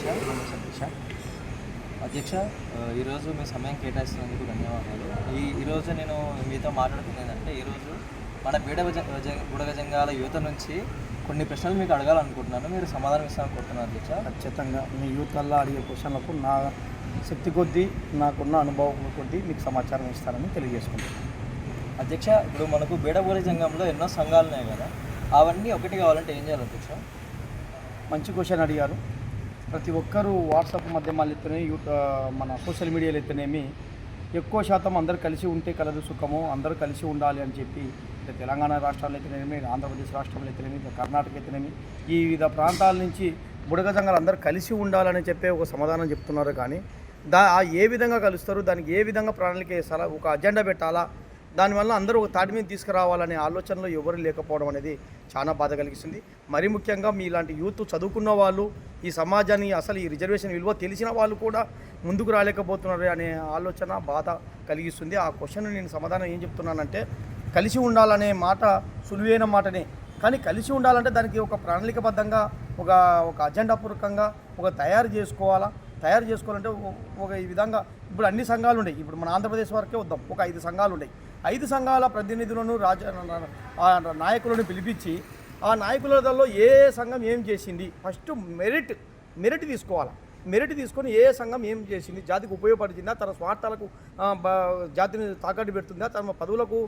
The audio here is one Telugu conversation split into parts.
అధ్యక్ష. అధ్యక్ష, ఈరోజు మీ సమయం కేటాయిస్తున్నందుకు ధన్యవాదాలు. ఈరోజు నేను మీతో మాట్లాడుతున్నది ఏంటంటే, ఈరోజు మన బుడగ జంగాల యువత నుంచి కొన్ని ప్రశ్నలు మీకు అడగాలనుకుంటున్నాను. మీరు సమాధానం ఇస్తామనుకుంటున్నాను అధ్యక్ష. ఖచ్చితంగా మీ యూత్ వల్ల అడిగే క్వశ్చన్లకు నా శక్తి కొద్దీ నాకున్న అనుభవం కొద్దీ మీకు సమాచారం ఇస్తానని తెలియజేసుకుంటున్నాను. అధ్యక్ష, ఇప్పుడు మనకు బుడగ జంగంలో ఎన్నో సంఘాలు ఉన్నాయి కదా, అవన్నీ ఒకటి కావాలంటే ఏం చేయాలి అధ్యక్ష? మంచి క్వశ్చన్ అడిగారు. ప్రతి ఒక్కరూ వాట్సాప్ మాధ్యమాలు ఎత్తేనే మన సోషల్ మీడియాలో ఎత్తేనేమి ఎక్కువ శాతం అందరు కలిసి ఉంటే కలదు సుఖము, అందరూ కలిసి ఉండాలి అని చెప్పి తెలంగాణ రాష్ట్రాలు అయితేనేమి, ఆంధ్రప్రదేశ్ రాష్ట్రంలో అయితేనేమి, కర్ణాటక అయితేనేమి, ఈ వివిధ ప్రాంతాల నుంచి బుడగ జంగాలు అందరూ కలిసి ఉండాలని చెప్పే ఒక సమాధానం చెప్తున్నారు. కానీ ఏ విధంగా కలుస్తారు, దానికి ఏ విధంగా ప్రణాళిక వేస్తారా, ఒక అజెండా పెట్టాలా, దానివల్ల అందరూ ఒక తాటి మీద తీసుకురావాలనే ఆలోచనలో ఎవరు లేకపోవడం అనేది చాలా బాధ కలిగిస్తుంది. మరీ ముఖ్యంగా మీలాంటి యూత్ చదువుకున్న వాళ్ళు, ఈ సమాజాన్ని అసలు ఈ రిజర్వేషన్ విలువ తెలిసిన వాళ్ళు కూడా ముందుకు రాలేకపోతున్నారు అనే ఆలోచన బాధ కలిగిస్తుంది. ఆ క్వశ్చన్ నేను సమాధానం ఏం చెప్తున్నానంటే, కలిసి ఉండాలనే మాట సులువైన మాటనే, కానీ కలిసి ఉండాలంటే దానికి ఒక ప్రణాళికబద్ధంగా ఒక అజెండా పూర్వకంగా తయారు చేసుకోవాలంటే ఈ విధంగా ఇప్పుడు అన్ని సంఘాలు ఉన్నాయి. ఇప్పుడు మన ఆంధ్రప్రదేశ్ వరకే వద్దాం, ఒక 5 సంఘాలు ఉన్నాయి. 5 సంఘాల ప్రతినిధులను నాయకులను పిలిపించి ఆ నాయకులలో ఏ సంఘం ఏం చేసింది, ఫస్ట్ మెరిట్ తీసుకోవాలి. మెరిట్ తీసుకొని ఏ సంఘం ఏం చేసింది, జాతికి ఉపయోగపడుతుందా, తన స్వార్థాలకు జాతిని తాకట్టు పెడుతుందా, తన పదవులకు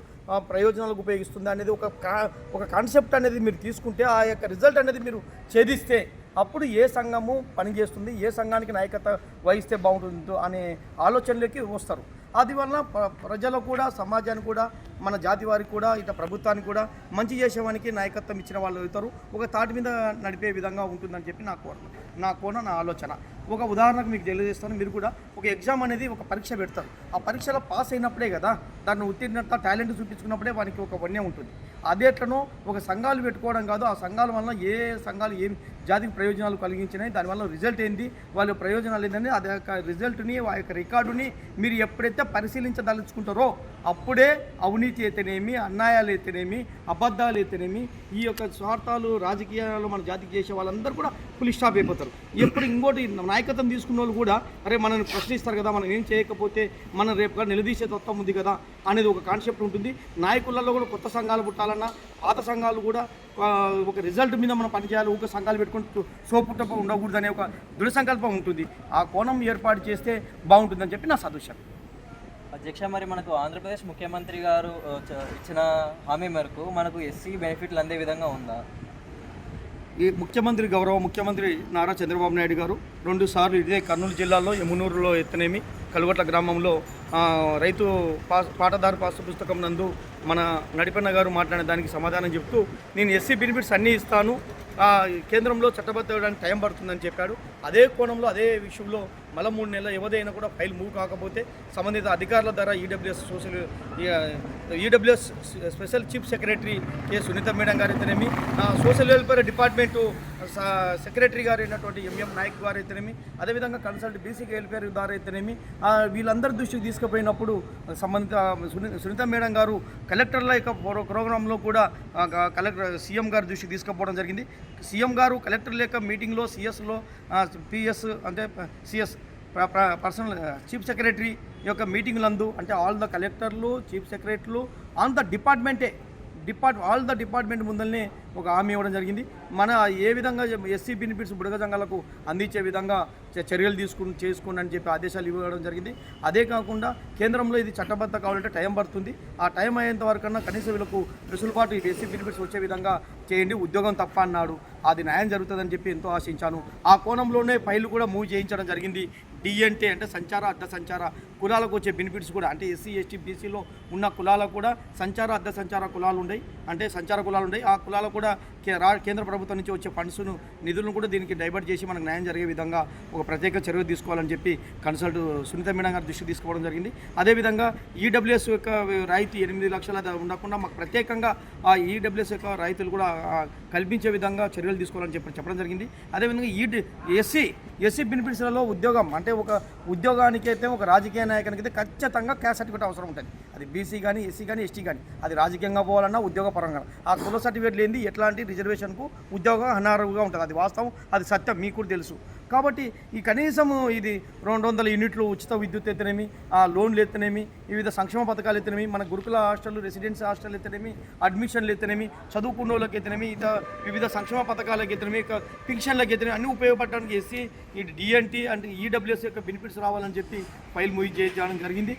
ప్రయోజనాలకు ఉపయోగిస్తుందా అనేది ఒక కాన్సెప్ట్ అనేది మీరు తీసుకుంటే, ఆ యొక్క రిజల్ట్ అనేది మీరు ఛేదిస్తే అప్పుడు ఏ సంఘము పనిచేస్తుంది, ఏ సంఘానికి నాయకత్వం వహిస్తే బాగుంటుందో అనే ఆలోచనలోకి వస్తారు. అది వలన ప్రజలకు కూడా, సమాజానికి కూడా, మన జాతి వారికి కూడా, ఇట ప్రభుత్వానికి కూడా మంచి చేసేవానికి నాయకత్వం ఇచ్చిన వాళ్ళు అవుతారు. ఒక తాటి మీద నడిపే విధంగా ఉంటుందని చెప్పి నా ఆలోచన. ఒక ఉదాహరణకు మీకు తెలియజేస్తాను. మీరు కూడా ఒక ఎగ్జామ్ అనేది ఒక పరీక్ష పెడతారు. ఆ పరీక్షలో పాస్ అయినప్పుడే కదా, దాన్ని ఉత్తీర్ణత టాలెంట్ చూపించుకున్నప్పుడే వానికి ఒక వన్యం ఉంటుంది. అదే ఎట్లనో ఒక సంఘాలు పెట్టుకోవడం కాదు, ఆ సంఘాల వల్ల ఏ సంఘాలు ఏం జాతికి ప్రయోజనాలు కలిగించినాయి, దానివల్ల రిజల్ట్ ఏంది, వాళ్ళ ప్రయోజనాలు ఏంటంటే అది యొక్క రిజల్ట్ని, ఆ యొక్క రికార్డుని మీరు ఎప్పుడైతే పరిశీలించదలుచుకుంటారో అప్పుడే అవినీతి అయితేనేమి, అన్యాయాలు అయితేనేమి, అబద్ధాలు అయితేనేమి, ఈ యొక్క స్వార్థాలు రాజకీయాలు మన జాతికి చేసే వాళ్ళందరూ కూడా ఫుల్ స్టాప్ అయిపోతారు. ఎప్పుడు ఇంకోటి నాయకత్వం తీసుకున్న వాళ్ళు కూడా అరే మనల్ని ప్రశ్నిస్తారు కదా, మనం ఏం చేయకపోతే మనం రేపుగా నిలదీసే తత్వం ఉంది కదా అనేది ఒక కాన్సెప్ట్ ఉంటుంది. నాయకులలో కూడా కొత్త సంఘాలు పుట్టాలన్నా, పాత సంఘాలు కూడా ఒక రిజల్ట్ మీద మనం పనిచేయాలి, ఒక సంఘాలు పెట్టుకుంటూ సోపుట్టప ఉండకూడదనే ఒక దృఢ సంకల్పం ఉంటుంది. ఆ కోణం ఏర్పాటు చేస్తే బాగుంటుందని చెప్పి నా సదృశ్యం. అధ్యక్ష, మరి మనకు ఆంధ్రప్రదేశ్ ముఖ్యమంత్రి గారు ఇచ్చిన హామీ మేరకు మనకు ఎస్సీ బెనిఫిట్లు అందే విధంగా ఉందా? ఈ గౌరవ ముఖ్యమంత్రి నారా చంద్రబాబు నాయుడు గారు 2 సార్లు ఇదే కర్నూలు జిల్లాలో యమునూరులో ఎత్తనేమి, కలుగట్ల గ్రామంలో రైతు పాటదారు పాసు పుస్తకం నందు మన నడిపన్న గారు మాట్లాడిన దానికి సమాధానం చెప్తూ, నేను ఎస్సీ బెనిఫిట్స్ అన్నీ ఇస్తాను, కేంద్రంలో చట్టబద్ధడానికి టైం పడుతుందని చెప్పాడు. అదే కోణంలో అదే విషయంలో మళ్ళీ 3 నెలల వ్యవధి కూడా ఫైల్ మూవ్ కాకపోతే సంబంధిత అధికారుల ద్వారా EWS special chief secretary K Sunitha madam గారు అయితేనేమి, సోషల్ వెల్ఫేర్ డిపార్ట్మెంటు సెక్రటరీ గారు అయినటువంటి ఎంఎం నాయక్ గారు అయితేనేమి, అదేవిధంగా కన్సల్ట్ బీసీ వెల్ఫేర్ ద్వారా అయితేనేమి, వీళ్ళందరి దృష్టికి తీసుకుపోయినప్పుడు సంబంధిత సునీత మేడం గారు కలెక్టర్ల యొక్క ప్రోగ్రాంలో కూడా సీఎం గారి దృష్టికి తీసుకుపోవడం జరిగింది. సీఎం గారు కలెక్టర్ల యొక్క మీటింగ్లో సిఎస్లో పిఎస్ అంటే సిఎస్ పర్సనల్ చీఫ్ సెక్రటరీ యొక్క మీటింగ్లందు అంటే ఆల్ ద కలెక్టర్లు, చీఫ్ సెక్రటరీలు on the all the department ముందల్నే ఒక హామీ ఇవ్వడం జరిగింది. మన ఏ విధంగా ఎస్సీ బెనిఫిట్స్ బుడగ జంగాలకు అందించే విధంగా చర్యలు చేసుకోండి అని చెప్పి ఆదేశాలు ఇవ్వడం జరిగింది. అదే కాకుండా కేంద్రంలో ఇది చట్టబద్ధ కావాలంటే టైం పడుతుంది. ఆ టైం అయ్యేంత వరకన్నా కనీస వీళ్ళకు వెసులుబాటు ఎస్సీ బెనిఫిట్స్ వచ్చే విధంగా చేయండి, ఉద్యోగం తప్ప అన్నాడు. అది న్యాయం జరుగుతుందని చెప్పి ఎంతో ఆశించాను. ఆ కోణంలోనే ఫైల్ కూడా మూవ్ చేయించడం జరిగింది. డిఎన్టీ అంటే సంచార అర్ధ సంచార కులాలకు వచ్చే బెనిఫిట్స్ కూడా అంటే ఎస్సీ ఎస్టీ బీసీలో ఉన్న కులాలకు కూడా సంచార అర్ధ సంచార కులాలు ఉన్నాయి, అంటే సంచార కులాలు ఉన్నాయి. ఆ కులాలకు కూడా కేంద్ర ప్రభుత్వం నుంచి వచ్చే ఫండ్స్ను నిధులను కూడా దీనికి డైవర్ట్ చేసి మనకు న్యాయం జరిగే విధంగా ఒక ప్రత్యేక చర్య తీసుకోవాలని చెప్పి కన్సల్ట్ సునీత మేడం గారి దృష్టి తీసుకోవడం జరిగింది. అదేవిధంగా ఈడబ్ల్యూఎస్ యొక్క రాయితీ 8 లక్షల ఉండకుండా మాకు ప్రత్యేకంగా ఆ ఈడబ్ల్యూఎస్ యొక్క రైతులు కూడా కల్పించే విధంగా చర్యలు తీసుకోవాలని చెప్పడం జరిగింది. అదేవిధంగా ఎస్సీ బెనిఫిట్స్లలో ఉద్యోగం అంటే ఒక ఉద్యోగానికి అయితే ఒక రాజకీయ నాయకునికి అయితే ఖచ్చితంగా క్యాస్ట్ సర్టిఫికేట్ అవసరం ఉంటుంది. అది బీసీ కానీ ఎస్సీ కానీ ఎస్టీ కానీ అది రాజకీయంగా పోవాలన్నా ఉద్యోగపరంగా ఆ కుల సర్టిఫికేట్ లేనిది ఎట్లాంటి రిజర్వేషన్కు ఉద్యోగం అనర్హుగా ఉంటుంది. అది వాస్తవం, అది సత్యం, మీకు కూడా తెలుసు. కాబట్టి ఈ కనీసం ఇది 200 యూనిట్లు ఉచిత విద్యుత్ ఎత్తనేమి, ఆ లోన్లు ఎత్తనేమి, వివిధ సంక్షేమ పథకాలు ఎత్తనేమి, మన గురుకుల హాస్టల్ రెసిడెన్సీ హాస్టల్ ఎత్తనేమి, అడ్మిషన్లు ఎత్తనేమి, చదువుకున్న వాళ్ళకి ఎత్తనేమి, వివిధ సంక్షేమ పథకాలకు ఎత్తనేమి, పింఛన్లకు ఎత్తనేమి అన్నీ ఉపయోగపడడానికి చేసి ఈ డిఎన్టీ అంటే ఈడబ్ల్యూఎస్ యొక్క బెనిఫిట్స్ రావాలని చెప్పి ఫైల్ మూవ్ చేయడం జరిగింది.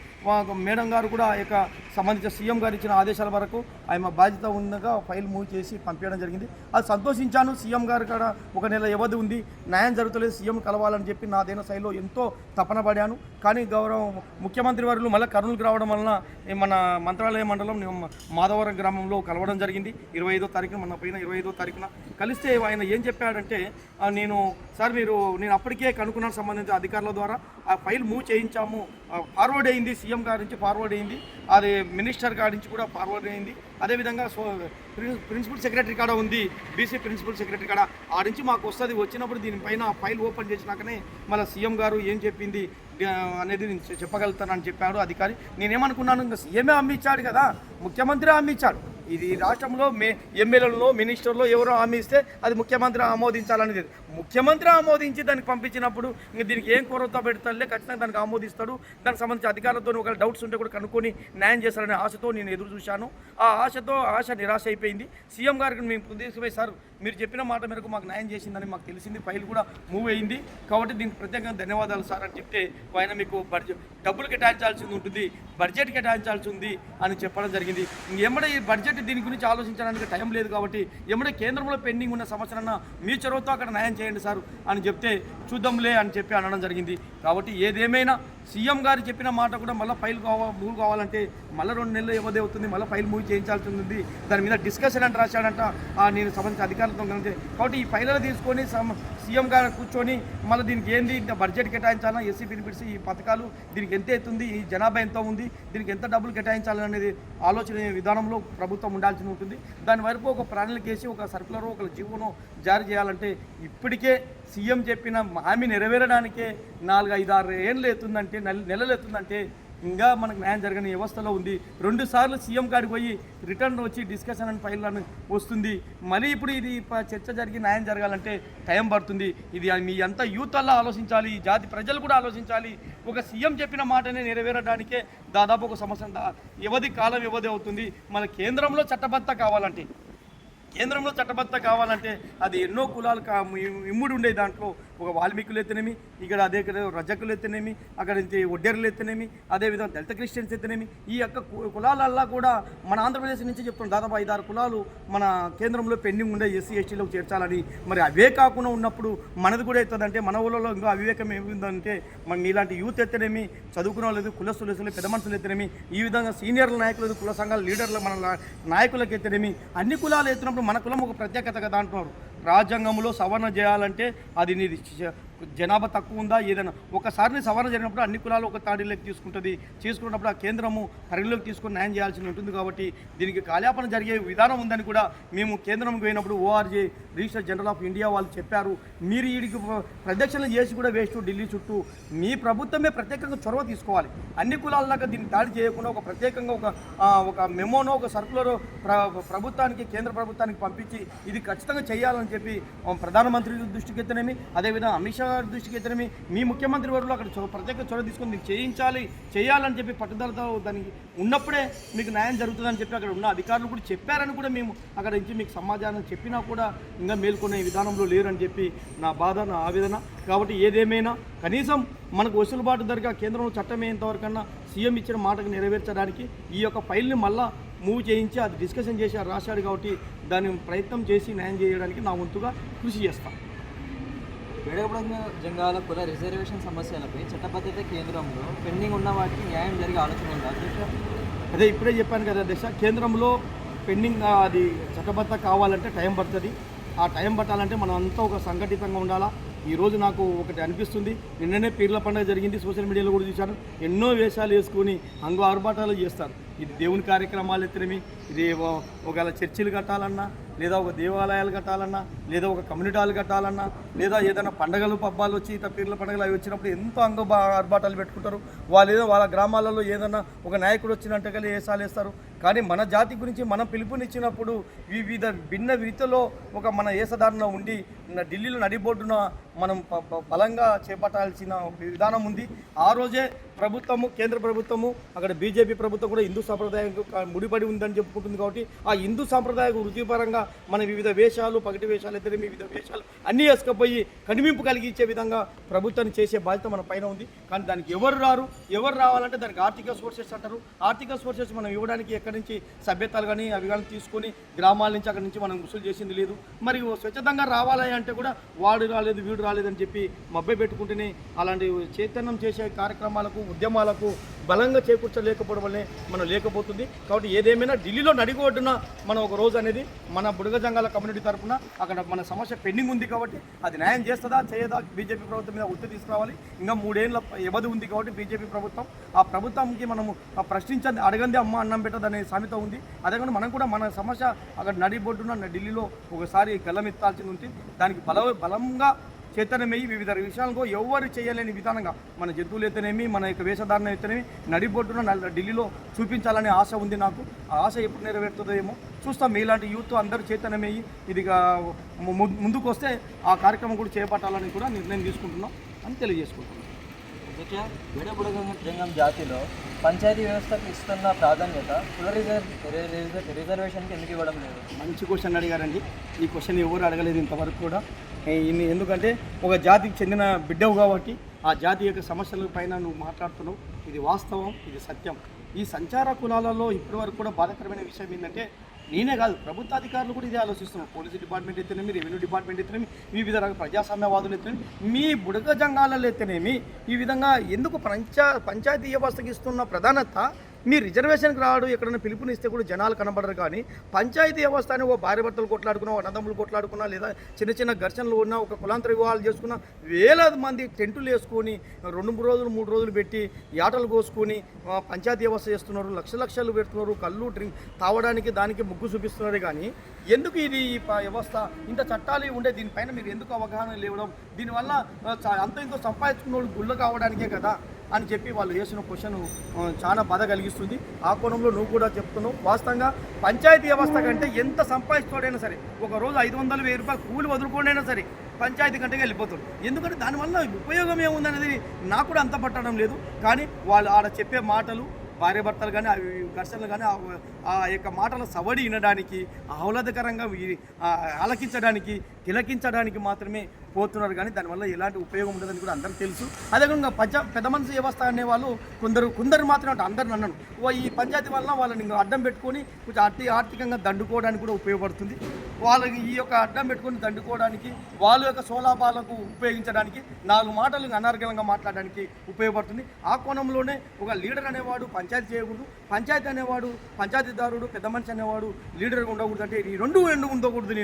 మేడం గారు కూడా ఆ యొక్క సంబంధించిన సీఎం గారు ఇచ్చిన ఆదేశాల వరకు ఆయన బాధ్యత ఉండగా ఫైల్ మూవ్ చేసి పంపించడం జరిగింది. అది సంతోషించాను. సీఎం గారు కూడా 1 నెల వ్యవధి ఉంది, న్యాయం జరుగుతలేదు, సీఎం కలవాలని చెప్పి నాదైన శైలిలో ఎంతో తపన పడాను. కానీ గౌరవ ముఖ్యమంత్రి వారు మళ్ళీ కర్నూలుకి రావడం వలన మన మంత్రాలయ మండలం మాధవరం గ్రామంలో కలవడం జరిగింది. 25వ తారీఖున మన పైన 25వ తారీఖున కలిస్తే ఆయన ఏం చెప్పాడంటే, నేను అప్పటికే కనుక్కున్నాను సంబంధించిన అధికారుల ద్వారా ఆ ఫైల్ మూవ్ చేయించాము, ఫార్వర్డ్ అయింది, సీఎం గారి నుంచి ఫార్వర్డ్ అయింది, అది మినిస్టర్ గారి నుంచి కూడా ఫార్వర్డ్ అయింది. అదేవిధంగా ప్రిన్సిపల్ సెక్రటరీ కాడ ఉంది, బీసీ ప్రిన్సిపల్ సెక్రటరీ కాడ ఆ నుంచి మాకు వస్తుంది. వచ్చినప్పుడు దీనిపైన ఫైల్ ఓపెన్ చేసినాకనే మళ్ళీ సీఎం గారు ఏం చెప్పింది అనేది నేను చెప్పగలుగుతానని చెప్పాడు అధికారి. నేనేమనుకున్నాను, ఇంకా సీఎంఏ అమ్మిచ్చాడు కదా, ముఖ్యమంత్రి అమ్మిచ్చాడు. ఇది రాష్ట్రంలో ఎమ్మెల్యేలలో మినిస్టర్లో ఎవరో హామీ ఇస్తే అది ముఖ్యమంత్రి ఆమోదించాలనేది. ముఖ్యమంత్రి ఆమోదించి దానికి పంపించినప్పుడు ఇంక దీనికి ఏం కొరత పెడతాడులే, ఖచ్చితంగా దానికి ఆమోదిస్తాడు. దానికి సంబంధించి అధికారులతో ఒకవేళ డౌట్స్ ఉంటే కూడా కనుక్కొని న్యాయం చేస్తారనే ఆశతో నేను ఎదురు చూశాను. ఆ ఆశ నిరాశ అయిపోయింది. సీఎం గారికి మేము తీసుకుపోయి, సార్ మీరు చెప్పిన మాట మేరకు మాకు న్యాయం చేసిందని మాకు తెలిసింది, ఫైల్ కూడా మూవ్ అయింది, కాబట్టి దీనికి ప్రత్యేకంగా ధన్యవాదాలు సార్ అని చెప్తే ఆయన మీకు డబ్బులు కేటాయించాల్సి ఉంటుంది, బడ్జెట్ కేటాయించాల్సి ఉంది అని చెప్పడం జరిగింది. ఎమ్మడే ఈ బడ్జెట్ దీని గురించి ఆలోచించడానికి టైం లేదు కాబట్టి ఎమ్మడే కేంద్రంలో పెండింగ్ ఉన్న సమస్యలన్నా మీ చొరవతో అక్కడ న్యాయం చేయండి సార్ అని చెప్తే చూద్దాంలే అని చెప్పి అనడం జరిగింది. కాబట్టి ఏదేమైనా సీఎం గారు చెప్పిన మాట కూడా మళ్ళీ ఫైల్ మూవ్ కావాలంటే మళ్ళీ 2 నెలలు వ్యవధి అవుతుంది, మళ్ళీ ఫైల్ మూవ్ చేయించాల్సి ఉంది. దాని మీద డిస్కషన్ అంటే రాశాడంట నేను సంబంధించిన అధికారులతో కలిసి. కాబట్టి ఈ ఫైళ్ళను తీసుకొని సీఎం గారు కూర్చొని మళ్ళీ దీనికి ఏంది ఇంత బడ్జెట్ కేటాయించాలా, ఎస్సీ బెనిఫిట్స్ ఈ పథకాలు దీనికి ఎంత అవుతుంది, ఈ జనాభా ఎంత ఉంది, దీనికి ఎంత డబ్బులు కేటాయించాలనేది ఆలోచన విధానంలో ప్రభుత్వం ఉండాల్సి ఉంటుంది. దాని వరకు ఒక ప్రణాళిక వేసి ఒక సర్కులర్ ఒక జీవోను జారీ చేయాలంటే ఇప్పటికే సీఎం చెప్పిన హామీ నెరవేరడానికే 4, 5, 6 ఏళ్ళు అవుతుందంటే, నెలలు అవుతుందంటే ఇంకా మనకు న్యాయం జరగని వ్యవస్థలో ఉంది. 2 సార్లు సీఎం కాడికి పోయి రిటర్న్ వచ్చి డిస్కషన్ అండ్ ఫైల్ అని వస్తుంది. మళ్ళీ ఇప్పుడు ఇది చర్చ జరిగి న్యాయం జరగాలంటే టైం పడుతుంది. ఇది మీ అంతా యూత్ అలా ఆలోచించాలి, ఈ జాతి ప్రజలు కూడా ఆలోచించాలి. ఒక సీఎం చెప్పిన మాటనే నెరవేరడానికే దాదాపు ఒక సంవత్సరం కాలం వ్యవధి అవుతుంది. మన కేంద్రంలో చట్టబద్ధత కావాలంటే అది ఎన్నో కులాలు ఇమ్ముడు ఉండే దాంట్లో ఒక వాల్మీకులు ఎత్తనేమి, ఇక్కడ అదే రజకులు ఎత్తనేమి, అక్కడ ఒడ్డెర్లు ఎత్తనేమి, అదేవిధంగా దళిత క్రిస్టియన్స్ ఎత్తనేమి, ఈ యొక్క కులాలల్లా కూడా మన ఆంధ్రప్రదేశ్ నుంచి చెప్తున్నాం దాదాపు 5, 6 కులాలు మన కేంద్రంలో పెండింగ్ ఉండే ఎస్సీ ఎస్టీలోకి చేర్చాలని. మరి అవే కాకుండా ఉన్నప్పుడు మనది కూడా ఎత్తదంటే మన ఊళ్ళలో ఇంకా అవివేకం ఏముందంటే మన ఇలాంటి యూత్ ఎత్తనేమి, చదువుకున్న వాళ్ళు కులస్తులు ఎత్తలే, పెద్ద మనుషులు ఎత్తనేమి, ఈ విధంగా సీనియర్ల నాయకులు, కుల సంఘాల లీడర్లు, మన నాయకులకు ఎత్తనేమి, అన్ని కులాలు ఎత్తినప్పుడు మన కులం ఒక ప్రత్యేకత కదా అంటున్నారు. రాజ్యాంగంలో సవరణ చేయాలంటే అది నీది జనాభా తక్కువ ఉందా ఏదైనా ఒకసారి సవరణ జరిగినప్పుడు అన్ని కులాలు ఒక తాడిలోకి చేసుకున్నప్పుడు ఆ కేంద్రము పరిగణలోకి తీసుకొని న్యాయం చేయాల్సి ఉంటుంది. కాబట్టి దీనికి కాల్యాపన జరిగే విధానం ఉందని కూడా మేము కేంద్రంకి పోయినప్పుడు ORG register general of India వాళ్ళు చెప్పారు. మీరు వీడికి ప్రదక్షిణలు చేసి కూడా వేస్ట్ ఢిల్లీ చుట్టూ, మీ ప్రభుత్వమే ప్రత్యేకంగా చొరవ తీసుకోవాలి. అన్ని కులాలలాగా దీన్ని దాడి చేయకుండా ఒక ప్రత్యేకంగా ఒక మెమోనో ఒక సర్కులర్ ప్రభుత్వానికి, కేంద్ర ప్రభుత్వానికి పంపించి ఇది ఖచ్చితంగా చేయాలని చెప్పి ప్రధానమంత్రి దృష్టికి ఎత్తనేమి, అదేవిధంగా అమిత్ షా గారి దృష్టికి ఎత్తనేమి, మీ ముఖ్యమంత్రి వర్గంలో అక్కడ ప్రత్యేక చొరవ తీసుకొని మీకు చేయాలని చెప్పి పట్టుదలతో దానికి ఉన్నప్పుడే మీకు న్యాయం జరుగుతుందని చెప్పి అక్కడ ఉన్న అధికారులు కూడా చెప్పారని కూడా మేము అక్కడ నుంచి మీకు సమాధానం చెప్పినా కూడా ఇంకా మేల్కొనే విధానంలో లేరని చెప్పి నా బాధ, నా ఆవేదన. కాబట్టి ఏదేమైనా కనీసం మనకు వెసులుబాటు ధరగా కేంద్రంలో చట్టమయ్యేంతవరకన్నా సీఎం ఇచ్చిన మాటకు నెరవేర్చడానికి ఈ యొక్క ఫైల్ని మళ్ళా మూవ్ చేయించి అది డిస్కషన్ చేసి రాశాడు. కాబట్టి దాన్ని ప్రయత్నం చేసి న్యాయం చేయడానికి నా వంతుగా కృషి చేస్తాను. వేడగొండ జంగాల కుల రిజర్వేషన్ సమస్యలపై చట్టబద్ధత కేంద్రంలో పెండింగ్ ఉన్న వాటికి న్యాయం జరిగే ఆలోచన ఉందా అధ్యక్ష? అదే ఇప్పుడే చెప్పాను కదా అధ్యక్ష, కేంద్రంలో పెండింగ్ అది చట్టబద్ధత కావాలంటే టైం పడుతుంది. ఆ టైం పట్టాలంటే మనం అంతా ఒక సంఘటితంగా ఉండాలా. ఈరోజు నాకు ఒకటి అనిపిస్తుంది, నిన్ననే పీర్ల పండుగ జరిగింది, సోషల్ మీడియాలో కూడా చూశాను. ఎన్నో వేషాలు వేసుకొని ఆర్భాటాలు చేస్తారు. ఇది దేవుని కార్యక్రమాలు ఎత్తనేమి, ఇది ఒకవేళ చర్చిలు కట్టాలన్నా, లేదా ఒక దేవాలయాలు కట్టాలన్నా, లేదా ఒక కమ్యూనిటీ హాల్ కట్టాలన్నా, లేదా ఏదైనా పండగలు పబ్బాలు వచ్చి ఇట్లా పీర్ల పండుగలు అవి వచ్చినప్పుడు ఎంతో ఆర్భాటాలు పెట్టుకుంటారు. వాళ్ళు ఏదో వాళ్ళ గ్రామాలలో ఏదైనా ఒక నాయకుడు వచ్చినంటే కలిసి ఏసాలు వేస్తారు. కానీ మన జాతి గురించి మనం పిలుపునిచ్చినప్పుడు వివిధ భిన్న రీతిలో ఒక మన ఏసదారిన ఉండి ఢిల్లీలో నడిబొడ్డున మనం బలంగా చేపట్టాల్సిన విధానం ఉంది. ఆ రోజే ప్రభుత్వము, కేంద్ర ప్రభుత్వము, అక్కడ బీజేపీ ప్రభుత్వం కూడా హిందూ సాంప్రదాయానికి ముడిపడి ఉందని చెప్పుకుంటుంది. కాబట్టి ఆ హిందూ సాంప్రదాయ వృత్తిపరంగా మన వివిధ వేషాలు, పగటి వేషాలు, ఇద్దరు వివిధ వేషాలు అన్నీ వేసుకపోయి కనివింపు కలిగించే విధంగా ప్రభుత్వాన్ని చేసే బాధ్యత మన పైన ఉంది. కానీ దానికి ఎవరు రావాలంటే దానికి ఆర్థిక సోర్సెస్ అంటారు. ఆర్థిక సోర్సెస్ మనం ఇవ్వడానికి ఎక్కడి నుంచి సభ్యతలు కానీ అవి కానీ తీసుకొని గ్రామాల నుంచి అక్కడి నుంచి మనం వసూలు చేసింది లేదు. మరి స్వచ్ఛందంగా రావాలి అంటే కూడా వాడు రాలేదు వీడు రాలేదని చెప్పి మభ్య పెట్టుకుంటేనే అలాంటి చైతన్యం చేసే కార్యక్రమాలకు, ఉద్యమాలకు బలంగా చేకూర్చలేకపోవడం వల్లే మనం లేకపోతుంది. కాబట్టి ఏదేమైనా ఢిల్లీలో నడిగొడ్డున మనం ఒక రోజు అనేది మన బుడగ జంగాల కమ్యూనిటీ తరఫున అక్కడ మన సమస్య పెండింగ్ ఉంది. కాబట్టి అది న్యాయం చేస్తుందా చేయదా బీజేపీ ప్రభుత్వం మీద ఒత్తిడి తీసుకురావాలి. ఇంకా 3 ఏళ్ళ వ్యవధి ఉంది కాబట్టి బీజేపీ ప్రభుత్వం, ఆ ప్రభుత్వంకి మనము ప్రశ్నించండి, అడగండి అమ్మ అన్నం పెట్టదు అనే సామెత ఉంది. అదే కాకుండా మనం కూడా మన సమస్య అక్కడ నడిబొడ్డున ఢిల్లీలో ఒకసారి గల్లమెత్తాల్సింది ఉంది. దానికి బలంగా చైతన్యమయ్యి వివిధ విషయాలకు ఎవరు చేయలేని విధానంగా మన జంతువులు అయితేనేమి, మన యొక్క వేషధారణ అయితేనేమి నడిబొడ్డున ఢిల్లీలో చూపించాలనే ఆశ ఉంది నాకు. ఆ ఆశ ఎప్పుడు నెరవేరుతుందో ఏమో చూస్తాం. మీలాంటి యూత్ అందరూ చైతన్యమయ్యి ఇది ముందుకు వస్తే ఆ కార్యక్రమం కూడా చేపట్టాలని కూడా నిర్ణయం తీసుకుంటున్నాం అని తెలియజేసుకుంటున్నాం. బుడగజంగం జాతిలో పంచాయతీ వ్యవస్థకు ఇస్తున్న ప్రాధాన్యత కుల రిజర్వేషన్కి ఎందుకు ఇవ్వడం లేదు? మంచి క్వశ్చన్ అడిగారండి. ఈ క్వశ్చన్ ఎవరు అడగలేదు ఇంతవరకు కూడా. ఎందుకంటే ఒక జాతికి చెందిన బిడ్డవు కాబట్టి ఆ జాతి యొక్క సమస్యల పైన నువ్వు మాట్లాడుతున్నావు. ఇది వాస్తవం, ఇది సత్యం. ఈ సంచార కులాలలో ఇప్పటివరకు కూడా బాధాకరమైన విషయం ఏంటంటే నేనే కాదు ప్రభుత్వాధికారులు కూడా ఇదే ఆలోచిస్తున్నారు. పోలీసు డిపార్ట్మెంట్ అయితేనేమి, రెవెన్యూ డిపార్ట్మెంట్ అయితేనేమి, వివిధ రకాల ప్రజాస్వామ్యవాదులు అయితేనేమి, మీ బుడగ జంగాలలో అయితేనేమి ఈ విధంగా ఎందుకు పంచాయతీ వ్యవస్థకి ఇస్తున్న ప్రధానత మీ రిజర్వేషన్కి రావడం ఎక్కడైనా పిలుపునిస్తే కూడా జనాలు కనబడరు. కానీ పంచాయతీ వ్యవస్థ అని ఒక భార్య భర్తలు కొట్లాడుకున్నా, అన్నదమ్ములు కొట్లాడుకున్నా, లేదా చిన్న చిన్న ఘర్షణలు ఉన్నా, ఒక కులాంతర వివాహాలు చేసుకున్న వేలాది మంది టెంటులు వేసుకొని 2 రోజులు 3 రోజులు పెట్టి యాటలు కోసుకొని పంచాయతీ వ్యవస్థ చేస్తున్నారు. లక్షలు పెడుతున్నారు. కళ్ళు డ్రింక్ తాగడానికి దానికి ముగ్గు చూపిస్తున్నారు. కానీ ఎందుకు ఇది ఈ వ్యవస్థ ఇంత చట్టాలు ఉండే దీనిపైన మీరు ఎందుకు అవగాహన లేవడం? దీనివల్ల అంత ఇంతో సంపాదించుకున్న వాళ్ళు గుళ్ళ కావడానికే కదా అని చెప్పి వాళ్ళు వేసిన క్వశ్చన్ చాలా బాధ కలిగిస్తుంది. ఆ కోణంలో నువ్వు కూడా చెప్తున్నావు. వాస్తవంగా పంచాయతీ వ్యవస్థ కంటే ఎంత సంపాదించుకోడైనా సరే ఒక రోజు 500-1000 రూపాయలు కూలి వదులుకోడైనా సరే పంచాయతీ కంటే వెళ్ళిపోతుంది. ఎందుకంటే దానివల్ల ఉపయోగం ఏముందనేది నాకు కూడా అంత పట్టడం లేదు. కానీ వాళ్ళు ఆడ చెప్పే మాటలు, భార్య భర్తలు కానీ అవి ఘర్షణలు కానీ ఆ యొక్క మాటల సవడి వినడానికి, ఆహ్లాదకరంగా ఆలకించడానికి, తిలకించడానికి మాత్రమే పోతున్నారు. కానీ దానివల్ల ఎలాంటి ఉపయోగం ఉండదని కూడా అందరికీ తెలుసు. అదేవిధంగా పెద్ద మనిషి వ్యవస్థ అనేవాళ్ళు కొందరు మాత్రమే అంటే అందరిని అన్నాను. ఈ పంచాయతీ వలన వాళ్ళని అడ్డం పెట్టుకొని కొంచెం ఆర్థికంగా దండుకోవడానికి కూడా ఉపయోగపడుతుంది. వాళ్ళకి ఈ యొక్క అడ్డం పెట్టుకొని దండుకోవడానికి, వాళ్ళ యొక్క స్వలాభాలకు ఉపయోగించడానికి, 4 మాటలు అనార్గళంగా మాట్లాడడానికి ఉపయోగపడుతుంది. ఆ కోణంలోనే ఒక లీడర్ అనేవాడు పంచాయతీ చేయకూడదు, పంచాయతీ అనేవాడు పంచాయతీదారుడు పెద్ద మనిషి అనేవాడు లీడర్గా ఉండకూడదు. అంటే ఈ రెండు ఉండకూడదు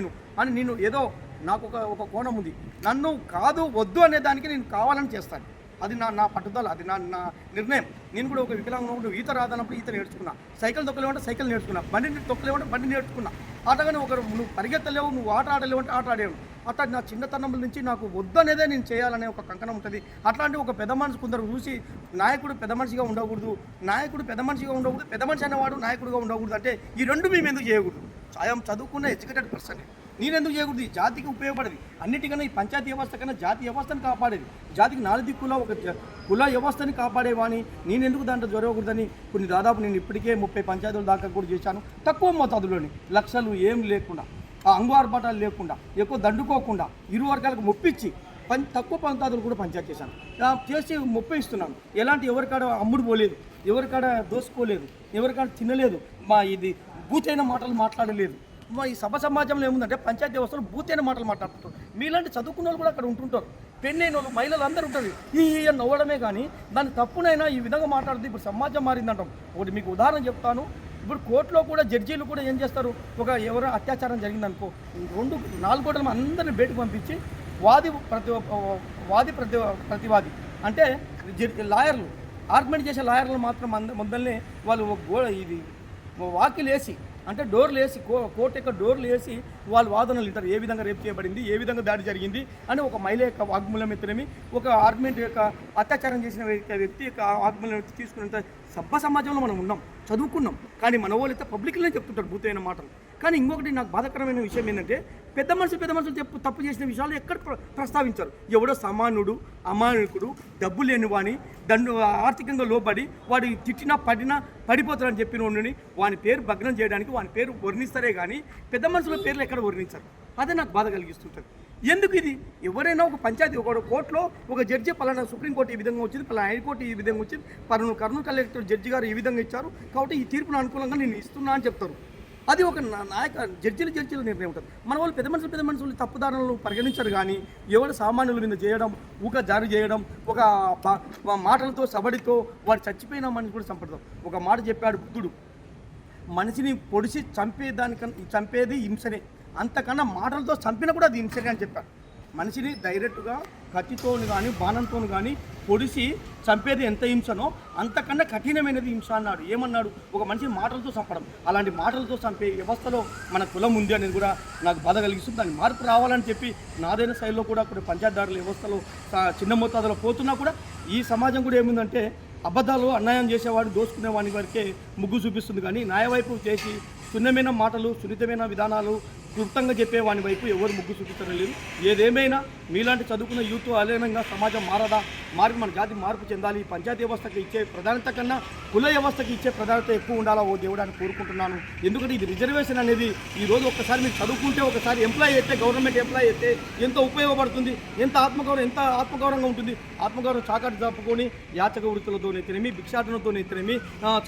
నేను ఏదో నాకు ఒక కోణం ఉంది. నన్ను కాదు వద్దు అనే దానికి నేను కావాలని చేస్తాను. అది నా పట్టుదల, అది నా నిర్ణయం. నేను కూడా ఒక వికలాంగుడు ఈత రాదన్నప్పుడు ఈత నేర్చుకున్నా, సైకిల్ తొక్కలేమంటే సైకిల్ నేర్చుకున్నా, బండి తొక్కలేమంటే బండి నేర్చుకున్నా. అట్లాగని నువ్వు పరిగెత్తలేవు, నువ్వు ఆట ఆడలేవంటే ఆట ఆడేవు. అట్లా నా చిన్నతనం నుంచి నాకు వద్దు అనేదే నేను చేయాలనే ఒక కంకణం ఉంటుంది. అట్లాంటి ఒక పెద్ద మనిషి కొందరు చూసి నాయకుడు పెద్ద మనిషిగా ఉండకూడదు, పెద్ద మనిషి అనేవాడు నాయకుడిగా ఉండకూడదు అంటే ఈ రెండు మేము ఎందుకు చేయకూడదు? చదువుకున్న ఎడ్యుకేటెడ్ పర్సన్ నేను ఎందుకు చేయకూడదు? ఈ జాతికి ఉపయోగపడేది అన్నిటికన్నా ఈ పంచాయతీ వ్యవస్థ కన్నా జాతి వ్యవస్థను కాపాడేది. జాతికి 4 దిక్కులో ఒక కుల వ్యవస్థని కాపాడేవాని నేను ఎందుకు దాంట్లో జరగకూడదని దాదాపు నేను ఇప్పటికే 30 పంచాయతీల దాకా కూడా చేశాను. తక్కువ మోతాదులోని లక్షలు ఏం లేకుండా, ఆ అంగుఆర్భాటాలు లేకుండా, ఎక్కువ దండుకోకుండా, ఇరు వర్గాలకు మొప్పించి తక్కువ పంచాయతీలు కూడా పంచాయతీ చేశాను. చేసి మొప్పిస్తున్నాను. ఎలాంటి ఎవరికాడ అమ్ముడు పోలేదు, ఎవరికాడ దోసుకోలేదు, ఎవరికాడ తినలేదు, ఇది బూతైన మాటలు మాట్లాడలేదు. ఈ సమాజంలో ఏముందంటే పంచాయతీ వ్యవస్థలో బూతైన మాటలు మాట్లాడుతుంటారు. మీలాంటి చదువుకున్న వాళ్ళు కూడా అక్కడ ఉంటుంటారు. పెళ్ళైన వాళ్ళు, మహిళలు అందరూ ఉంటారు. ఈ నవ్వడమే కానీ దాని తప్పునైనా ఈ విధంగా మాట్లాడుతుంది. ఇప్పుడు సమాజం మారిందంటాం. ఒకటి మీకు ఉదాహరణ చెప్తాను. ఇప్పుడు కోర్టులో కూడా జడ్జీలు కూడా ఏం చేస్తారు, ఎవరో అత్యాచారం జరిగిందనుకో 4 కోట్ల అందరిని బయటకు పంపించి ప్రతివాది అంటే లాయర్లు ఆర్గ్యుమెంట్ చేసే లాయర్లు మాత్రం మొదలనే వాళ్ళు ఇది వాకిలేసి అంటే డోర్లు వేసి కోర్టు యొక్క డోర్లు వేసి వాళ్ళు వాదనలు వింటారు, ఏ విధంగా రేపు చేయబడింది, ఏ విధంగా దాడి జరిగింది అని. ఒక మహిళ యొక్క వాగ్మూలం ఎత్తనేమి, ఒక ఆర్గ్యుమెంట్ యొక్క అత్యాచారం చేసిన వ్యక్తి యొక్క వాగ్మూలం తీసుకునేంత సభ్య సమాజంలో మనం ఉన్నాం, చదువుకున్నాం. కానీ మన వాళ్ళు అయితే పబ్లిక్లోనే చెప్తుంటారు భూతైన మాటలు. కానీ ఇంకొకటి నాకు బాధాకరమైన విషయం ఏంటంటే పెద్ద మనుషులు తప్పు చేసిన విషయాలు ఎక్కడ ప్రస్తావించారు. ఎవడో సామాన్యుడు, అమాయకుడు, డబ్బు లేని వాని ఆర్థికంగా లోబడి వాడు తిట్టినా పడినా పడిపోతారని చెప్పిన వాడిని వాని పేరు భగ్నం చేయడానికి వాని పేరు వర్ణిస్తారే కానీ పెద్ద మనుషుల పేర్లు ఎక్కడ వర్ణించారు. అదే నాకు బాధ కలిగిస్తుంటుంది. ఎందుకు ఇది? ఎవరైనా ఒక పంచాయతీ ఒక కోర్టులో ఒక జడ్జి పలానా సుప్రీంకోర్టు ఈ విధంగా వచ్చింది, పలానా హైకోర్టు ఈ విధంగా వచ్చింది, కర్నూలు కలెక్టర్ జడ్జి గారు ఈ విధంగా ఇచ్చారు కాబట్టి ఈ తీర్పును అనుకూలంగా నేను ఇస్తున్నా అని చెప్తారు. అది ఒక జడ్జీల నిర్ణయం ఉంటుంది. మన వాళ్ళు పెద్ద మనుషులు తప్పుదారులను పరిగణించరు. కానీ ఎవరు సామాన్యుల మీద చేయడం, జారీ చేయడం, ఒక మాటలతో సబడితో వాడు చచ్చిపోయిన మనిషి కూడా చంపడతాం. ఒక మాట చెప్పాడు బుద్ధుడు, మనిషిని పొడిచి చంపేది హింసనే, అంతకన్నా మాటలతో చంపినా కూడా అది హింసనే అని చెప్పాడు. మనిషిని డైరెక్ట్గా కత్తితో కానీ బాణంతో కానీ పొడిచి చంపేది ఎంత హింసనో అంతకన్నా కఠినమైనది హింస అన్నాడు. ఏమన్నాడు? ఒక మనిషిని మాటలతో చంపడం. అలాంటి మాటలతో చంపే వ్యవస్థలో మన కులం ఉంది అనేది కూడా నాకు బాధ కలిగిస్తుంది. దానికి మార్పు రావాలని చెప్పి నాదైన శైలిలో కూడా కొన్ని పంచాయతీదారుల వ్యవస్థలో చిన్న మోతాదులో పోతున్నా కూడా ఈ సమాజం కూడా ఏముందంటే అబద్ధాలు అన్యాయం చేసేవాడు దోసుకునే వాని వరకే ముగ్గు చూపిస్తుంది. కానీ న్యాయవైపు చేసి సున్నితమైన మాటలు, సున్నితమైన విధానాలు క్లుప్తంగా చెప్పే వాని వైపు ఎవరు ముగ్గు చూపించడం లేదు. ఏదేమైనా మీలాంటి చదువుకున్న యూత్ అలేనంగా సమాజం మారి మన జాతి మార్పు చెందాలి. పంచాయతీ వ్యవస్థకి ఇచ్చే ప్రాధాన్యత కన్నా కుల వ్యవస్థకి ఇచ్చే ప్రాధాన్యత ఎక్కువ ఉండాలా ఓ దేవుడాన్ని కోరుకుంటున్నాను. ఎందుకంటే ఇది రిజర్వేషన్ అనేది ఈరోజు ఒక్కసారి మీరు చదువుకుంటే, ఒకసారి ఎంప్లాయీ అయితే, గవర్నమెంట్ ఎంప్లాయీ అయితే ఎంతో ఉపయోగపడుతుంది, ఎంత ఆత్మగౌరవంగా ఉంటుంది. ఆత్మగౌరవం చాకటి జరుపుకొని యాచక వృత్తులతోనైతేనేమి, భిక్షాటనతోనైతేనేమి,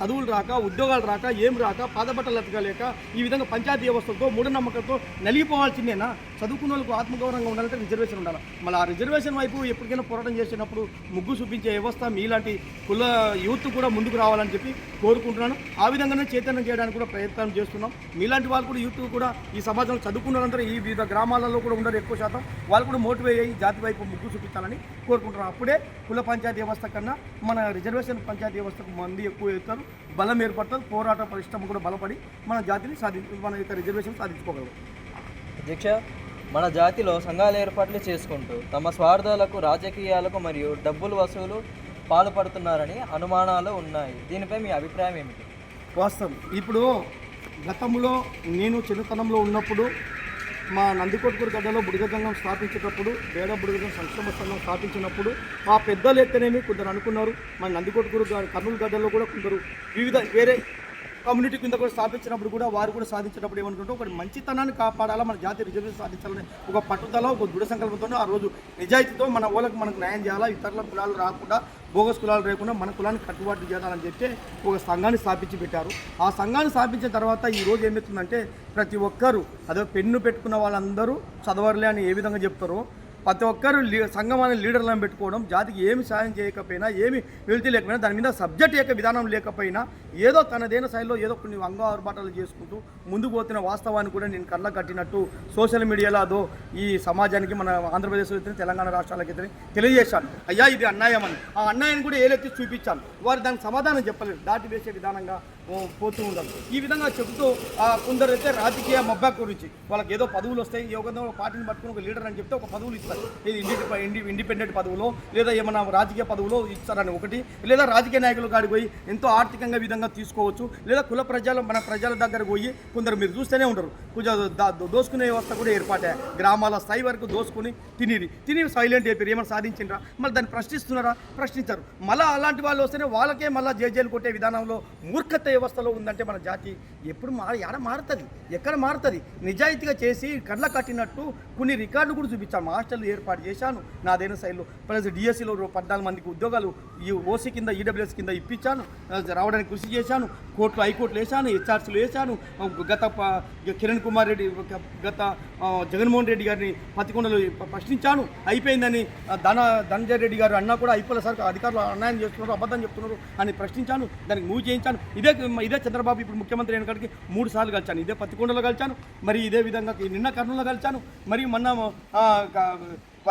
చదువులు రాక, ఉద్యోగాలు రాక, ఏం రాక, పాదబట్టలు ఎత్తగలేక ఈ విధంగా పంచాయతీ వ్యవస్థతో మూఢనమ్మకంతో నలిగిపోవాల్సిందేనా? చదువుకున్న వాళ్ళకు ఆత్మగౌరవంగా ఉండాలంటే రిజర్వేషన్ ఉండాలి. మళ్ళీ ఆ రిజర్వేషన్ వైపు ఎప్పటికైనా పోరాటం చేసినప్పుడు ముగ్గు చూపించే వ్యవస్థ మీలాంటి కుల యూత్ కూడా ముందుకు రావాలని చెప్పి కోరుకుంటున్నాను. ఆ విధంగానే చైతన్యం చేయడానికి కూడా ప్రయత్నం చేస్తున్నాం. మీలాంటి వాళ్ళు కూడా యూత్ కూడా ఈ సమాజంలో చదువుకున్నారంతా ఈ వివిధ గ్రామాలలో కూడా ఉండరు ఎక్కువ శాతం. వాళ్ళు కూడా మోటివేట్ అయ్యి జాతి వైపు ముగ్గు చూపించాలని కోరుకుంటున్నాం. అప్పుడే కుల పంచాయతీ వ్యవస్థ కన్నా మన రిజర్వేషన్ పంచాయతీ వ్యవస్థకు మంది ఎక్కువ అవుతారు, బలం ఏర్పడుతుంది, పోరాట పరిశ్రమ కూడా బలపడి మన జాతిని మన యొక్క రిజర్వేషన్ సాధించుకోగలరు. అధ్యక్ష, మన జాతిలో సంఘాల ఏర్పాట్లు చేసుకుంటూ తమ స్వార్థాలకు, రాజకీయాలకు మరియు డబ్బులు వసూలు పాల్పడుతున్నారని అనుమానాలు ఉన్నాయి. దీనిపై మీ అభిప్రాయం ఏమిటి? వాస్తవం. ఇప్పుడు గతంలో నేను చిన్నతనంలో ఉన్నప్పుడు మా నందికొట్కూరు గడ్డలో బుడగజంగం స్థాపించేటప్పుడు, బేడ బుడగజంగం సంక్షేమ సంఘం స్థాపించినప్పుడు మా పెద్దలు ఎత్తనేమి కొందరు అనుకున్నారు. మా నందికొట్కూరు కర్నూలు గడ్డలో కూడా కొందరు వివిధ వేరే కమ్యూనిటీ కింద కూడా స్థాపించినప్పుడు కూడా వారు కూడా సాధించినప్పుడు ఏమనుకుంటే ఒకటి మంచితనాన్ని కాపాడాలా, మన జాతి రిజర్వేషన్ సాధించాలని ఒక పట్టుదల, ఒక దృఢ సంకల్పంతో ఆ రోజు నిజాయితీతో మన వాళ్ళకి మనకు న్యాయం చేయాలా, ఇతరుల కులాలు రాకుండా, బోగస్ కులాలు లేకుండా మన కులాన్ని కట్టుబాటు చేయాలని చెప్పి ఒక సంఘాన్ని స్థాపించి పెట్టారు. ఆ సంఘాన్ని స్థాపించిన తర్వాత ఈరోజు ఏమవుతుందంటే ప్రతి ఒక్కరూ అదే పెన్ను పెట్టుకున్న వాళ్ళందరూ చదవర్లే అని ఏ విధంగా చెప్తారో ప్రతి ఒక్కరు సంఘం అనే లీడర్లను పెట్టుకోవడం, జాతికి ఏమి సాయం చేయకపోయినా, ఏమి వెళ్తీ లేకపోయినా, దాని మీద సబ్జెక్ట్ యొక్క విధానం లేకపోయినా ఏదో తనదైన శైలిలో ఏదో కొన్ని ఆర్భాటాలు చేసుకుంటూ ముందుకు పోతున్న వాస్తవాన్ని కూడా నేను కళ్ళ కట్టినట్టు సోషల్ మీడియాలో అదో ఈ సమాజానికి, మన ఆంధ్రప్రదేశ్లో అయితే, తెలంగాణ రాష్ట్రాలకైతే తెలియజేశాను. అయ్యా ఇది అన్యాయం అని. ఆ అన్యాయాన్ని కూడా ఏలెత్తి చూపించాను. వారు దానికి సమాధానం చెప్పలేదు, దాటి వేసే విధానంగా పోతూ ఉండాలి. ఈ విధంగా చెబుతూ కొందరైతే రాజకీయ మబ్బా గురించి వాళ్ళకి ఏదో పదవులు వస్తాయి, ఏదో పార్టీని పట్టుకుని ఒక లీడర్ అని చెప్తే ఒక పదవులు ఇస్తారు. ఇది ఇండిపెండెంట్ పదవులో లేదా ఏమైనా రాజకీయ పదవులో ఇస్తారని ఒకటి, లేదా రాజకీయ నాయకుల కాడికి పోయి ఎంతో ఆర్థికంగా విధంగా తీసుకోవచ్చు, లేదా మన ప్రజల దగ్గరకు పోయి కొందరు మీరు చూస్తూనే ఉంటారు కొంచెం దోసుకునే వ్యవస్థ కూడా ఏర్పాటే. గ్రామాల స్థాయి వరకు దోసుకుని తిని సైలెంట్ అయిపోయారు. ఏమైనా సాధించినరా? మళ్ళీ దాన్ని ప్రశ్నిస్తున్నారా? ప్రశ్నించారు. మళ్ళీ అలాంటి వాళ్ళు వస్తేనే వాళ్ళకే మళ్ళీ జైలు కొట్టే విధానంలో మూర్ఖత వ్యవస్థలో ఉందంటే మన జాతి ఎప్పుడు ఎక్కడ మారుతుంది? ఎక్కడ మారుతుంది? నిజాయితీగా చేసి కళ్ళ కట్టినట్టు కొన్ని రికార్డులు కూడా చూపించాను. హాస్టల్ ఏర్పాటు చేశాను నాదైన శైలిలో. ప్లస్ డిఎస్సిలో 14 మందికి ఉద్యోగాలు ఈ ఓసీ కింద, ఈడబ్ల్యూఎస్ కింద ఇప్పించాను, రావడానికి కృషి చేశాను. హైకోర్టులు వేశాను, హెచ్ఆర్సీలు వేశాను. గత కిరణ్ కుమార్ రెడ్డి, గత జగన్మోహన్ రెడ్డి గారిని పతికొండలు ప్రశ్నించాను. అయిపోయిందని ధనంజయ రెడ్డి గారు అన్నా కూడా అయిపోలే సార్, అధికారులు అన్యాయం చేస్తున్నారు, అబద్ధం చెప్తున్నారు అని ప్రశ్నించాను. దానికి మూవ్ చేయించాను. ఇదే చంద్రబాబు ఇప్పుడు ముఖ్యమంత్రి అయిన కాడికి 3 సార్లు కలిచాను. ఇదే పతికొండలో కలిచాను, మరి ఇదే విధంగా నిన్న కర్నూలులో కలిచాను, మరి మొన్న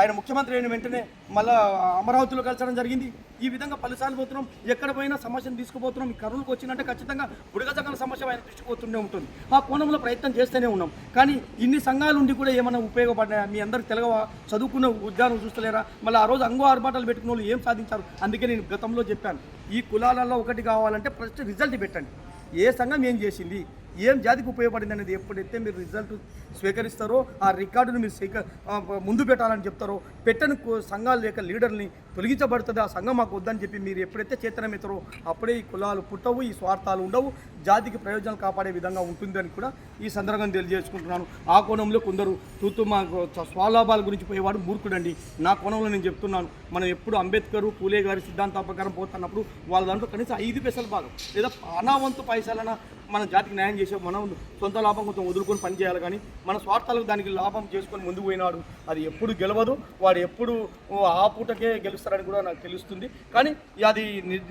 ఆయన ముఖ్యమంత్రి అయిన వెంటనే మళ్ళీ అమరావతిలో కలిసడం జరిగింది. ఈ విధంగా పలుసార్లు పోతున్నాం, ఎక్కడ పోయినా సమస్యను తీసుకుపోతున్నాం. ఈ కరువులకు వచ్చిందంటే ఖచ్చితంగా బుడగజంగాల సమస్య ఆయన దృష్టికి పోతూనే ఉంటుంది. ఆ కోణంలో ప్రయత్నం చేస్తూనే ఉన్నాం. కానీ ఇన్ని సంఘాలు ఉండి కూడా ఏమైనా ఉపయోగపడ్డాయా? మీ అందరికి తెలగ చదువుకున్న ఉద్యానం చూస్తలేరా? మళ్ళీ ఆ రోజు అంగో ఆర్భాటాలు పెట్టుకున్న వాళ్ళు ఏం సాధించారు? అందుకే నేను గతంలో చెప్పాను, ఈ కులాలలో ఒకటి కావాలంటే ఫస్ట్ రిజల్ట్ పెట్టండి. ఏ సంఘం ఏం చేసింది, ఏం జాతికి ఉపయోగపడింది అనేది ఎప్పుడైతే మీరు రిజల్ట్ స్వీకరిస్తారో ఆ రికార్డును మీరు ముందు పెట్టాలని చెప్తారో, పెట్టని సంఘాలు లేక లీడర్ని తొలగించబడుతుంది, ఆ సంఘం మాకు వద్దని చెప్పి మీరు ఎప్పుడైతే చేతనమెత్తారో అప్పుడే ఈ కులాలు పుట్టవు, ఈ స్వార్థాలు ఉండవు, జాతికి ప్రయోజనాలు కాపాడే విధంగా ఉంటుందని కూడా ఈ సందర్భంగా తెలియజేసుకుంటున్నాను. ఆ కోణంలో కొందరు మా స్వలాభాల గురించి పోయేవాడు మూర్ఖుడండి. నా కోణంలో నేను చెప్తున్నాను, మనం ఎప్పుడు అంబేద్కర్, పూలే గారి సిద్ధాంత ప్రకారం పోతున్నప్పుడు వాళ్ళ దాంట్లో కనీసం 5 పైసల భాగం లేదా అనావంతు పైసలన మన జాతికి న్యాయం చేసే మనం సొంత లాభం కొంచెం వదులుకొని పని చేయాలి. కానీ మన స్వార్థాలకు దానికి లాభం చేసుకొని ముందుకు పోయినాడు అది ఎప్పుడు గెలవదు. వాడు ఎప్పుడు ఆ పూటకే గెలుస్తారని కూడా నాకు తెలుస్తుంది. కానీ అది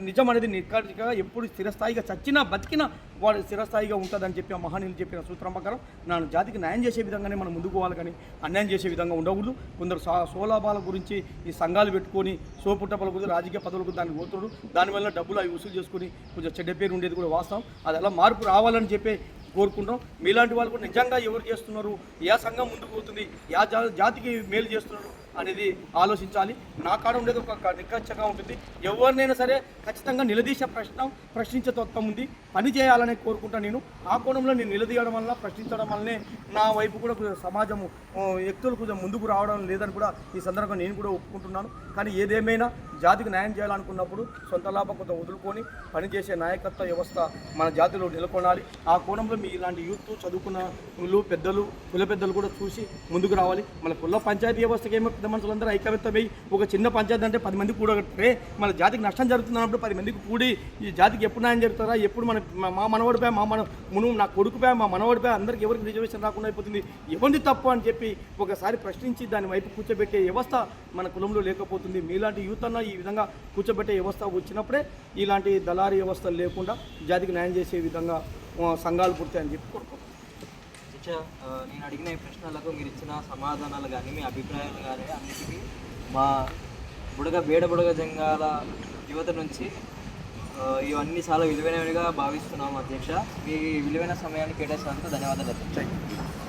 నిజం అనేది నిక్కడిగా ఎప్పుడు స్థిరస్థాయిగా చచ్చినా బతికినా వాడు స్థిరస్థాయిగా ఉంటుందని చెప్పి ఆ మహనీయులు చెప్పిన సూత్రం ప్రకారం నా జాతికి న్యాయం చేసే విధంగానే మనం ముందుకు పోవాలి, కానీ అన్యాయం చేసే విధంగా ఉండకూడదు. కొందరు స్వలాభాల గురించి ఈ సంఘాలు పెట్టుకొని సోపుట్టపల గురించి రాజకీయ పదవులకు దాన్ని పోతుడు, దానివల్ల డబ్బులు అవి వసూలు చేసుకుని కొంచెం చెడ్డ పేరు ఉండేది కూడా వాస్తవం. అది అలా మార్పు రావాలని చెప్పి కోరుకుంటాం. మీలాంటి వాళ్ళు కూడా నిజంగా ఎవరు చేస్తున్నారు, ఏ సంఘం ముందుకు పోతుంది, ఏ జాతికి మేలు చేస్తున్నారు అనేది ఆలోచించాలి. నా కాడ ఉండేది ఒక నిక్కచ్చగా ఉంటుంది. ఎవరినైనా సరే ఖచ్చితంగా నిలదీసే ప్రశ్నించే తత్వం ఉంది, పని చేయాలని కోరుకుంటాను. నేను ఆ కోణంలో నేను నిలదీయడం వల్ల, ప్రశ్నించడం వల్లనే నా వైపు కూడా సమాజము వ్యక్తులు కొంచెం ముందుకు రావడం లేదని కూడా ఈ సందర్భంగా నేను కూడా ఒప్పుకుంటున్నాను. కానీ ఏదేమైనా జాతికి న్యాయం చేయాలనుకున్నప్పుడు సొంత లాభం కొంత వదులుకొని పనిచేసే నాయకత్వ వ్యవస్థ మన జాతిలో నెలకొనాలి. ఆ కోణంలో మీ ఇలాంటి యూత్ చదువుకున్న పెద్దలు కుల పెద్దలు కూడా చూసి ముందుకు రావాలి. మన కుల పంచాయతీ వ్యవస్థకి ఏమో పెద్ద మనుషులందరూ ఐక్యమత్యమై ఒక చిన్న పంచాయతీ అంటే 10 మంది కూడగట్టే మన జాతికి నష్టం జరుగుతున్నప్పుడు 10 మందికి కూడి ఈ జాతికి ఎప్పుడు న్యాయం జరుగుతారా, ఎప్పుడు మా మనవడిపై నా కొడుకుపై మా మనవడిపై అందరికీ ఎవరికి రిజర్వేషన్ రాకుండా అయిపోతుంది, ఎవరిది తప్పు అని చెప్పి ఒకసారి ప్రశ్నించి దాని వైపు కూర్చోబెట్టే వ్యవస్థ మన కులంలో లేకపోతుంది. మీలాంటి యూత్ అన్న ఈ విధంగా కూర్చోబెట్టే వ్యవస్థ వచ్చినప్పుడే ఇలాంటి దళారీ వ్యవస్థలు లేకుండా జాతికి న్యాయం చేసే విధంగా సంఘాలు పుడతాయని చెప్పి కోరుకుంటున్నాను. నేను అడిగిన ఈ ప్రశ్నలకు మీరు ఇచ్చిన సమాధానాలు కానీ మీ అభిప్రాయాలు కానీ అన్నిటికీ మా బుడగ జంగాల యువత నుంచి ఇవన్నీ చాలా విలువైనవిగా భావిస్తున్నాము. అధ్యక్ష, మీ విలువైన సమయాన్ని కేటాయించినందుకు ధన్యవాదాలు.